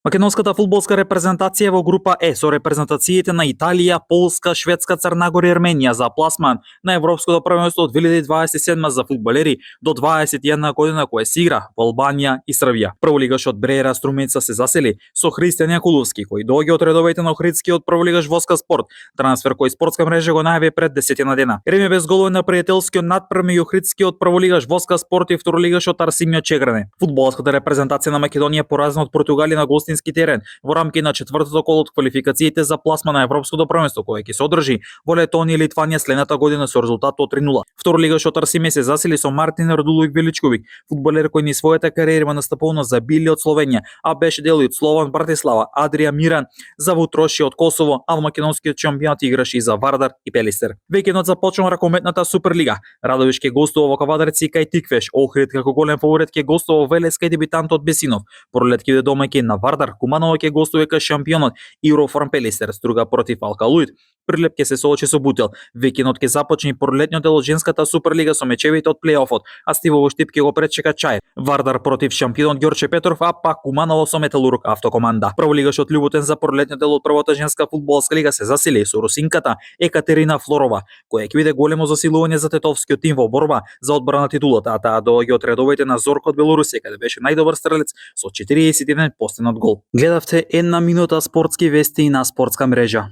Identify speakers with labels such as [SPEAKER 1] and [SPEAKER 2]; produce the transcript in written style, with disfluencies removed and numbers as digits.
[SPEAKER 1] Македонската фудбалска репрезентација во група Е со репрезентациите на Италија, Полска, Шведска, Црнагора и Ерменија за пласман на Европското првенство од 2027 за фудбалери до 21 година кој се игра во Албанија и Србија. Прволигашот Бреера Струмица се засели со Христијан Јакуловски кој доаѓа од редовите на Охридскиот прволигаш Воска Спорт, трансфер кој спортска мрежа го најави пред 10 дена. Време без голови на пријателскиот надпрем меѓу Охридскиот прволигаш Воска Спорт и второлигашот Арсимио Чегране. Фудбалската репрезентација на Македонија поразна од Португалија на гостински терен во рамки на четвртото коло од квалификациите за пласма на Европското првенство кој ќе се одржи во Летонија и Литванија следната година со резултат од 3:0. Второлигашот Арсимио се засили со Мартин Радуловик Величковик, фудбалер кој низ својата кариера има настапувано за Били од Словенија, а беше дел и од Слован Братислава, Адрија Миран, за Вутроши од Косово, а во македонскиот шампионат играше и за Вардар и Пелистер. Викендот започнува ракометната Суперлига. Радовиш ќе гостува во Кавадарци кај Тиквеш, Охрид како голем фаворит ќе гостува во Велес кај дебитантот Бесинов. Пролет ќе биде домаќин на Вардар, Куманово ќе гостува кај шампионот Eurofarm Пелистер, Струга против Алкалуид. Прилеп ќе се соочи со Бутел. Викендот ќе започне и пролетниот дел од женската Суперлига со мечевите од плейофот, а Стивово Штип ќе го пречека Чај. Вардар против шампионот Ѓорче Петров, а пак Куманово со Металург Автокоманда. Прволигашот Љуботен за пролетниот дел од првата женска фудбалска лига се засили со русинката Екатерина Флорова, која ќе биде големо засилување за тетовскиот тим во борба за одбрана на титулата, а таа доаѓа од редовите на Зорко од Белорусија, каде беше најдобар стрелец со 41 постигнат гол. Гледавте една минута спортски вести на спортска мрежа.